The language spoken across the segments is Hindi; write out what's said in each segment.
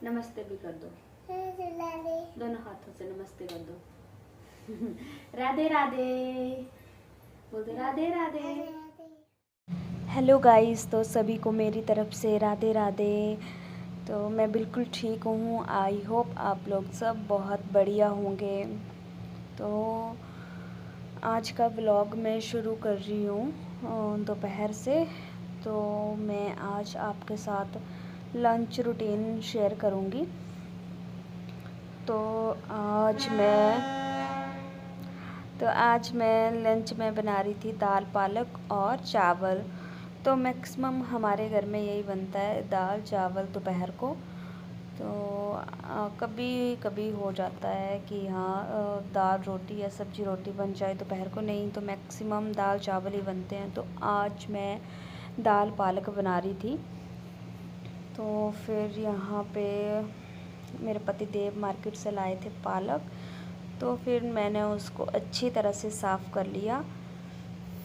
नमस्ते भी कर दो, दोनों हाथों से नमस्ते कर दो। राधे राधे बोल दो, राधे राधे। हेलो गाइस, तो सभी को मेरी तरफ से राधे राधे। तो मैं बिल्कुल ठीक हूँ। आई होप आप लोग सब बहुत बढ़िया होंगे। तो आज का व्लॉग मैं शुरू कर रही हूँ दोपहर से। तो मैं आज आपके साथ लंच रूटीन शेयर करूँगी। तो आज मैं लंच में बना रही थी दाल पालक और चावल। तो मैक्सिमम हमारे घर में यही बनता है, दाल चावल दोपहर को। तो कभी कभी हो जाता है कि हाँ दाल रोटी या सब्जी रोटी बन जाए दोपहर को, नहीं तो मैक्सिमम दाल चावल ही बनते हैं। तो आज मैं दाल पालक बना रही थी। तो फिर यहाँ पे मेरे पति देव मार्केट से लाए थे पालक। तो फिर मैंने उसको अच्छी तरह से साफ़ कर लिया।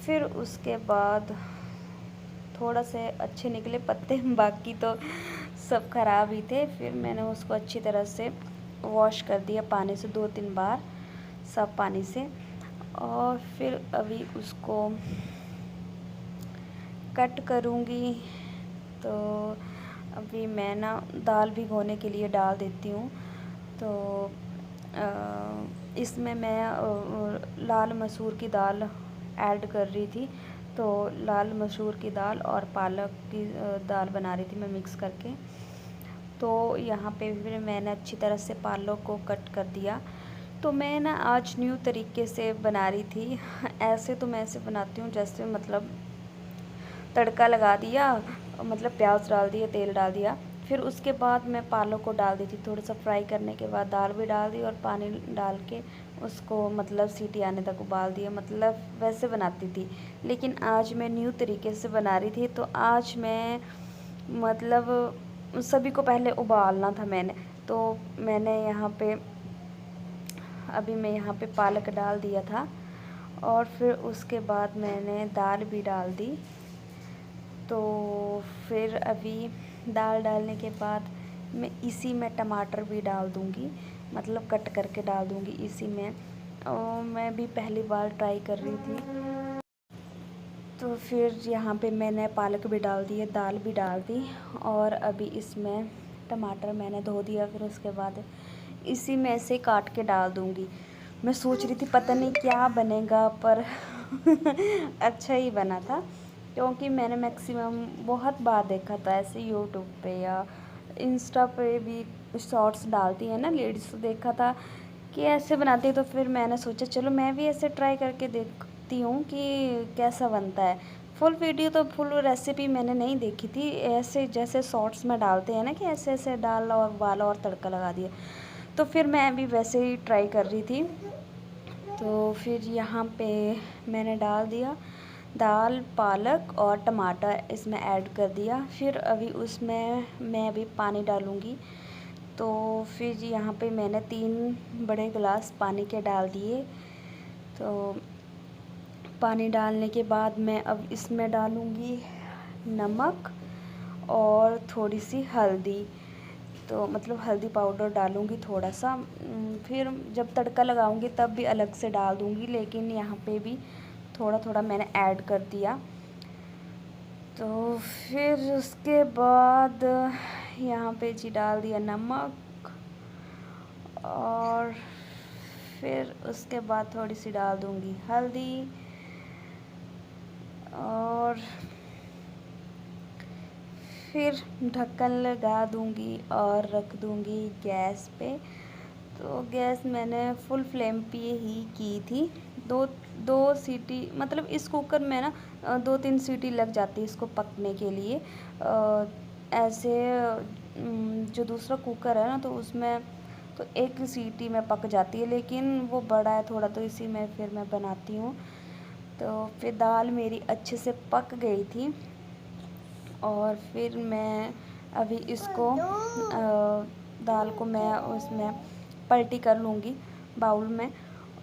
फिर उसके बाद थोड़ा से अच्छे निकले पत्ते, बाकी तो सब ख़राब ही थे। फिर मैंने उसको अच्छी तरह से वॉश कर दिया पानी से 2-3 बार, सब पानी से। और फिर अभी उसको कट करूँगी। तो अभी मैं ना दाल भिगोने के लिए डाल देती हूँ। तो इसमें मैं लाल मसूर की दाल ऐड कर रही थी। तो लाल मसूर की दाल और पालक की दाल बना रही थी मैं मिक्स करके। तो यहाँ पे फिर मैंने अच्छी तरह से पालक को कट कर दिया। तो मैं ना आज न्यू तरीके से बना रही थी। ऐसे तो मैं ऐसे बनाती हूँ जैसे मतलब तड़का लगा दिया, मतलब प्याज डाल दिया, तेल डाल दिया। फिर उसके बाद मैं पालक को डाल दी थी, थोड़ा सा फ्राई करने के बाद दाल भी डाल दी और पानी डाल के उसको मतलब सीटी आने तक उबाल दिया। मतलब वैसे बनाती थी, लेकिन आज मैं न्यू तरीके से बना रही थी। तो आज मैं मतलब सभी को पहले उबालना था मैंने। तो मैंने यहाँ पे अभी मैं यहाँ पे पालक डाल दिया था और फिर उसके बाद मैंने दाल भी डाल दी। तो फिर अभी दाल डालने के बाद मैं इसी में टमाटर भी डाल दूँगी, मतलब कट करके डाल दूँगी इसी में। और मैं भी पहली बार ट्राई कर रही थी। तो फिर यहाँ पे मैंने पालक भी डाल दी है, दाल भी डाल दी और अभी इसमें टमाटर मैंने धो दिया। फिर उसके बाद इसी में से काट के डाल दूँगी। मैं सोच रही थी पता नहीं क्या बनेगा, पर अच्छा ही बना था। क्योंकि मैंने मैक्सिमम बहुत बार देखा था ऐसे यूट्यूब पे या इंस्टा पे भी शॉर्ट्स डालती है ना लेडीज़, तो देखा था कि ऐसे बनाती है। तो फिर मैंने सोचा चलो मैं भी ऐसे ट्राई करके देखती हूँ कि कैसा बनता है। फुल वीडियो तो फुल रेसिपी मैंने नहीं देखी थी, ऐसे जैसे शॉर्ट्स में डालते हैं ना कि ऐसे ऐसे डाल और उबाला और तड़का लगा दिया। तो फिर मैं भी वैसे ही ट्राई कर रही थी। तो फिर यहाँ पे मैंने डाल दिया दाल, पालक और टमाटर इसमें ऐड कर दिया। फिर अभी उसमें मैं अभी पानी डालूँगी। तो फिर यहाँ पे मैंने 3 बड़े गिलास पानी के डाल दिए। तो पानी डालने के बाद मैं अब इसमें डालूँगी नमक और थोड़ी सी हल्दी। तो मतलब हल्दी पाउडर डालूँगी थोड़ा सा। फिर जब तड़का लगाऊँगी तब भी अलग से डाल दूँगी, लेकिन यहाँ पे भी थोड़ा थोड़ा मैंने ऐड कर दिया। तो फिर उसके बाद यहाँ पे जी डाल दिया नमक और फिर उसके बाद थोड़ी सी डाल दूँगी हल्दी और फिर ढक्कन लगा दूँगी और रख दूँगी गैस पे। तो गैस मैंने फुल फ्लेम पे ही की थी। दो दो सीटी, मतलब इस कुकर में ना 2-3 सीटी लग जाती है इसको पकने के लिए। ऐसे जो दूसरा कुकर है ना तो उसमें तो 1 सीटी में पक जाती है, लेकिन वो बड़ा है थोड़ा तो इसी में फिर मैं बनाती हूँ। तो फिर दाल मेरी अच्छे से पक गई थी और फिर मैं अभी इसको दाल को मैं उसमें पलटी कर लूँगी बाउल में,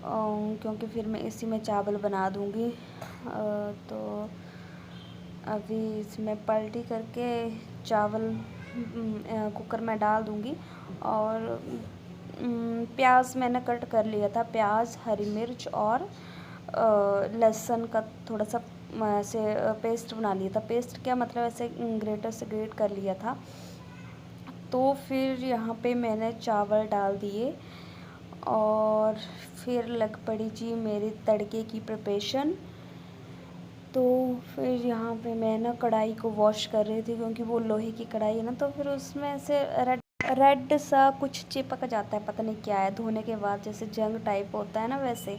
क्योंकि फिर मैं इसी में चावल बना दूँगी। तो अभी इसमें पलटी करके चावल कुकर में डाल दूँगी। और प्याज मैंने कट कर लिया था, प्याज, हरी मिर्च और लहसुन का थोड़ा सा ऐसे पेस्ट बना लिया था। पेस्ट क्या मतलब, ऐसे ग्रेटर से ग्रेट कर लिया था। तो फिर यहाँ पे मैंने चावल डाल दिए और फिर लग पड़ी जी मेरी तड़के की प्रिपरेशन। तो फिर यहाँ पे मैं ना कढ़ाई को वॉश कर रही थी, क्योंकि वो लोहे की कढ़ाई है ना, तो फिर उसमें से रेड सा कुछ चिपक जाता है, पता नहीं क्या है। धोने के बाद जैसे जंग टाइप होता है ना, वैसे।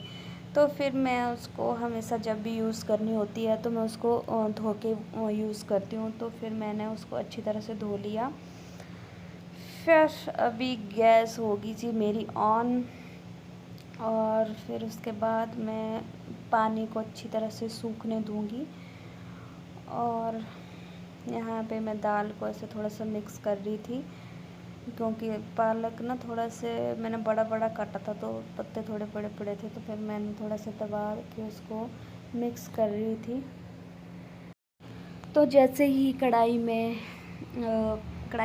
तो फिर मैं उसको हमेशा जब भी यूज़ करनी होती है तो मैं उसको धो के यूज़ करती हूँ। तो फिर मैंने उसको अच्छी तरह से धो लिया। फिर अभी गैस होगी जी मेरी ऑन, और फिर उसके बाद मैं पानी को अच्छी तरह से सूखने दूँगी। और यहाँ पे मैं दाल को ऐसे थोड़ा सा मिक्स कर रही थी, क्योंकि पालक ना थोड़ा से मैंने बड़ा बड़ा काटा था, तो पत्ते थोड़े बड़े पड़े थे, तो फिर मैंने थोड़ा सा दबा के उसको मिक्स कर रही थी। तो जैसे ही कढ़ाई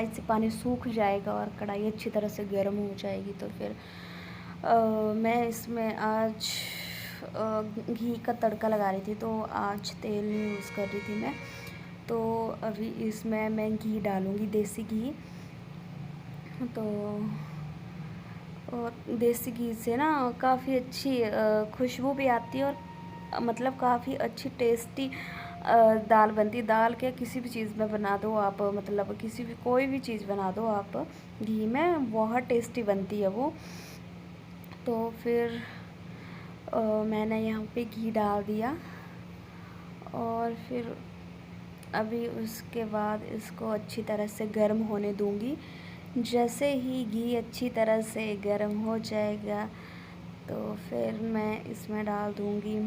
से पानी सूख जाएगा और कढ़ाई अच्छी तरह से गर्म हो जाएगी, तो फिर मैं इसमें आज घी का तड़का लगा रही थी। तो आज तेल नहीं यूज़ कर रही थी मैं। तो अभी इसमें मैं घी डालूँगी, देसी घी। तो और देसी घी से ना काफ़ी अच्छी खुशबू भी आती है, और मतलब काफ़ी अच्छी टेस्टी दाल बनती है। दाल क्या, किसी भी चीज़ में बना दो आप, मतलब किसी भी कोई भी चीज़ बना दो आप घी में, बहुत टेस्टी बनती है वो। तो फिर मैंने यहाँ पे घी डाल दिया, और फिर अभी उसके बाद इसको अच्छी तरह से गर्म होने दूँगी। जैसे ही घी अच्छी तरह से गर्म हो जाएगा, तो फिर मैं इसमें डाल दूँगी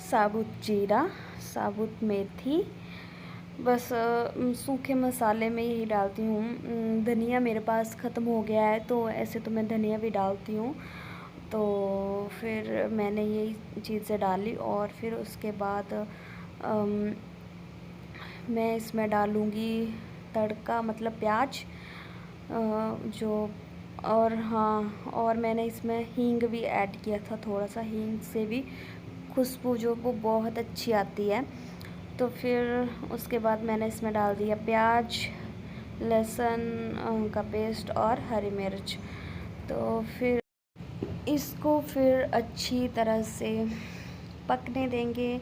साबुत जीरा, साबुत मेथी। बस सूखे मसाले में यही डालती हूँ। धनिया मेरे पास ख़त्म हो गया है, तो ऐसे तो मैं धनिया भी डालती हूँ। तो फिर मैंने यही चीज़ें डाली, और फिर उसके बाद मैं इसमें डालूँगी तड़का, मतलब प्याज जो। और हाँ, और मैंने इसमें हींग भी ऐड किया था थोड़ा सा। हींग से भी खुशबू जो वो बहुत अच्छी आती है। तो फिर उसके बाद मैंने इसमें डाल दिया प्याज, लहसुन का पेस्ट और हरी मिर्च। तो फिर इसको फिर अच्छी तरह से पकने देंगे।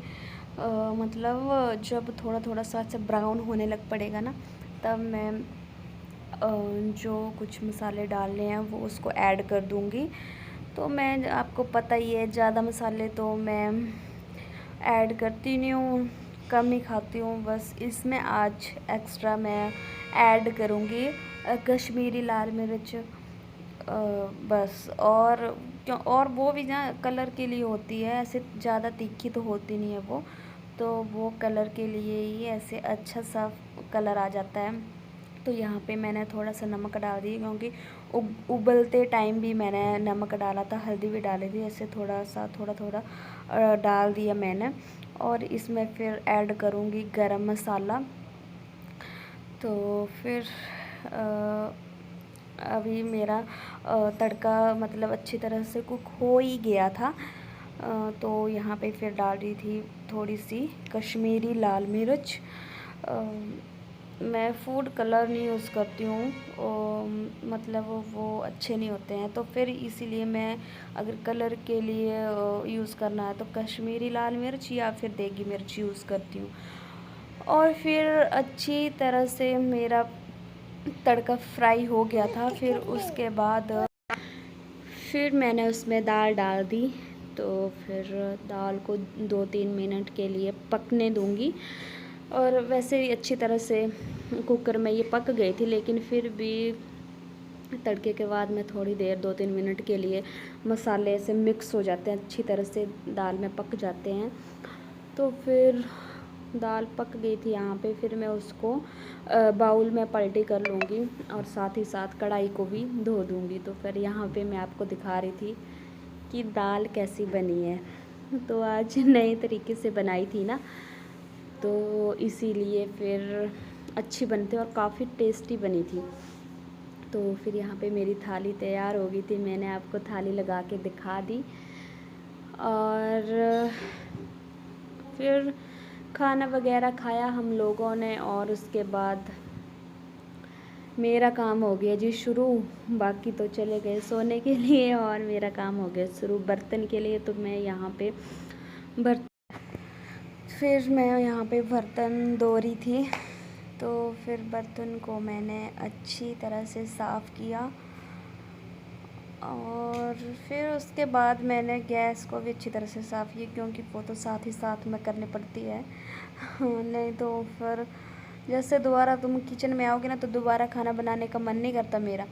मतलब जब थोड़ा थोड़ा सा अच्छा ब्राउन होने लग पड़ेगा ना, तब मैं जो कुछ मसाले डालने हैं वो उसको ऐड कर दूँगी। तो मैं, आपको पता ही है, ज़्यादा मसाले तो मैं ऐड करती नहीं हूँ, कम ही खाती हूँ। बस इसमें आज एक्स्ट्रा मैं ऐड करूँगी कश्मीरी लाल मिर्च, बस। और वो भी ना कलर के लिए होती है, ऐसे ज़्यादा तीखी तो होती नहीं है वो। तो वो कलर के लिए ही ऐसे अच्छा सा कलर आ जाता है। तो यहाँ पे मैंने थोड़ा सा नमक डाल दी, क्योंकि उबलते टाइम भी मैंने नमक डाला था, हल्दी भी डाली थी, ऐसे थोड़ा सा थोड़ा थोड़ा डाल दिया मैंने। और इसमें फिर ऐड करूँगी गरम मसाला। तो फिर अभी मेरा तड़का मतलब अच्छी तरह से कुक हो ही गया था। तो यहाँ पे फिर डाल रही थी थोड़ी सी कश्मीरी लाल मिर्च। मैं फूड कलर नहीं यूज़ करती हूँ, मतलब वो अच्छे नहीं होते हैं। तो फिर इसीलिए मैं, अगर कलर के लिए यूज़ करना है तो कश्मीरी लाल मिर्च या फिर देगी मिर्च यूज़ करती हूँ। और फिर अच्छी तरह से मेरा तड़का फ्राई हो गया था। फिर उसके बाद फिर मैंने उसमें दाल डाल दी। तो फिर दाल को 2-3 मिनट के लिए पकने दूँगी। और वैसे ही अच्छी तरह से कुकर में ये पक गई थी, लेकिन फिर भी तड़के के बाद मैं थोड़ी देर 2-3 मिनट के लिए मसाले से मिक्स हो जाते हैं, अच्छी तरह से दाल में पक जाते हैं। तो फिर दाल पक गई थी यहाँ पे। फिर मैं उसको बाउल में पलटी कर लूँगी, और साथ ही साथ कढ़ाई को भी धो दूँगी। तो फिर यहाँ पे मैं आपको दिखा रही थी कि दाल कैसी बनी है। तो आज नए तरीके से बनाई थी ना, तो इसीलिए फिर अच्छी बनी थी और काफ़ी टेस्टी बनी थी। तो फिर यहाँ पे मेरी थाली तैयार हो गई थी, मैंने आपको थाली लगा के दिखा दी। और फिर खाना वगैरह खाया हम लोगों ने और उसके बाद मेरा काम हो गया जी शुरू। बाकी तो चले गए सोने के लिए और मेरा काम हो गया शुरू बर्तन के लिए। तो मैं यहाँ पे बर्तन धो रही थी। तो फिर बर्तन को मैंने अच्छी तरह से साफ़ किया और फिर उसके बाद मैंने गैस को भी अच्छी तरह से साफ़ किया, क्योंकि वो तो साथ ही साथ में करनी पड़ती है। नहीं तो फिर जैसे दोबारा तुम किचन में आओगे ना तो दोबारा खाना बनाने का मन नहीं करता मेरा।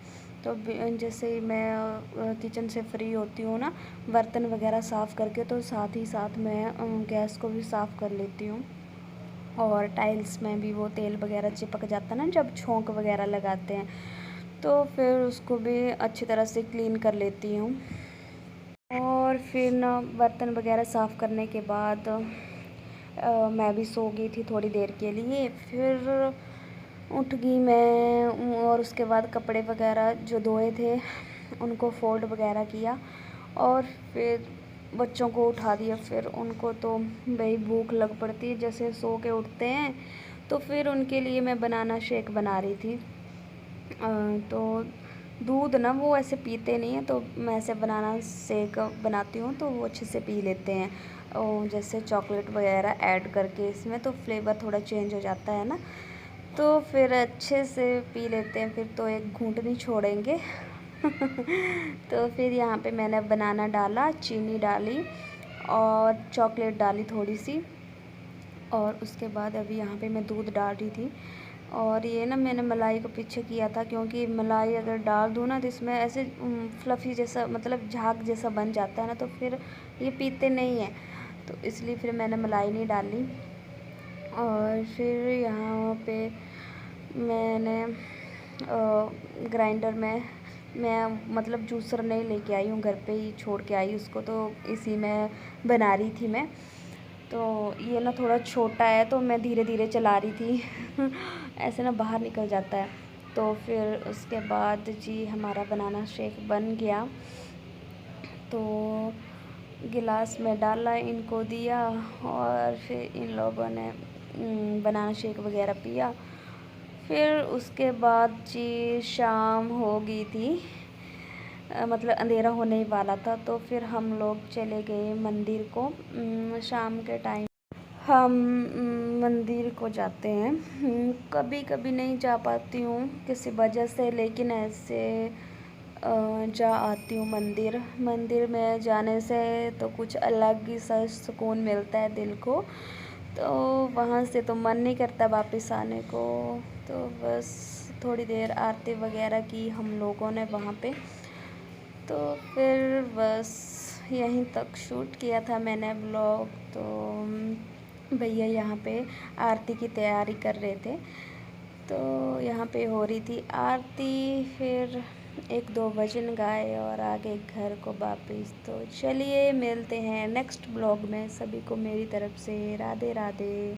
तो जैसे ही मैं किचन से फ्री होती हूँ ना बर्तन वगैरह साफ़ करके, तो साथ ही साथ मैं गैस को भी साफ़ कर लेती हूँ। और टाइल्स में भी वो तेल वगैरह चिपक जाता है ना जब छोंक वगैरह लगाते हैं, तो फिर उसको भी अच्छी तरह से क्लीन कर लेती हूँ। और फिर ना बर्तन वगैरह साफ़ करने के बाद मैं भी सो गई थी थोड़ी देर के लिए। फिर उठ गई मैं और उसके बाद कपड़े वगैरह जो धोए थे उनको फोल्ड वगैरह किया और फिर बच्चों को उठा दिया। फिर उनको तो भाई भूख लग पड़ती है जैसे सो के उठते हैं, तो फिर उनके लिए मैं बनाना शेक बना रही थी। तो दूध ना वो ऐसे पीते नहीं हैं, तो मैं ऐसे बनाना शेक बनाती हूँ तो वो अच्छे से पी लेते हैं। और जैसे चॉकलेट वगैरह ऐड करके इसमें तो फ्लेवर थोड़ा चेंज हो जाता है ना, तो फिर अच्छे से पी लेते हैं। फिर तो एक घूंट नहीं छोड़ेंगे। तो फिर यहाँ पे मैंने बनाना डाला, चीनी डाली और चॉकलेट डाली थोड़ी सी, और उसके बाद अभी यहाँ पे मैं दूध डाल रही थी। और ये ना मैंने मलाई को पीछे किया था, क्योंकि मलाई अगर डाल दूँ ना तो इसमें ऐसे फ्लफ़ी जैसा मतलब झाग जैसा बन जाता है ना, तो फिर ये पीते नहीं हैं, तो इसलिए फिर मैंने मलाई नहीं डाली। और फिर यहाँ पे मैंने ग्राइंडर में मैं मतलब जूसर नहीं लेके आई हूँ, घर पे ही छोड़ के आई उसको, तो इसी में बना रही थी मैं। तो ये ना थोड़ा छोटा है तो मैं धीरे धीरे चला रही थी। ऐसे ना बाहर निकल जाता है। तो फिर उसके बाद जी हमारा बनाना शेक बन गया, तो गिलास में डाला, इनको दिया और फिर इन लोगों ने बनाना शेक वगैरह पिया। फिर उसके बाद जी शाम हो गई थी, मतलब अंधेरा होने ही वाला था। तो फिर हम लोग चले गए मंदिर को। शाम के टाइम हम मंदिर को जाते हैं। कभी कभी नहीं जा पाती हूँ किसी वजह से, लेकिन ऐसे जा आती हूँ मंदिर में जाने से तो कुछ अलग ही सा सुकून मिलता है दिल को। तो वहाँ से तो मन नहीं करता वापस आने को। तो बस थोड़ी देर आरती वगैरह की हम लोगों ने वहाँ पे। तो फिर बस यहीं तक शूट किया था मैंने ब्लॉग। तो भैया यहाँ पे आरती की तैयारी कर रहे थे, तो यहाँ पे हो रही थी आरती। फिर 1-2 भजन गाए और आगे घर को वापस। तो चलिए मिलते हैं नेक्स्ट ब्लॉग में। सभी को मेरी तरफ से राधे राधे।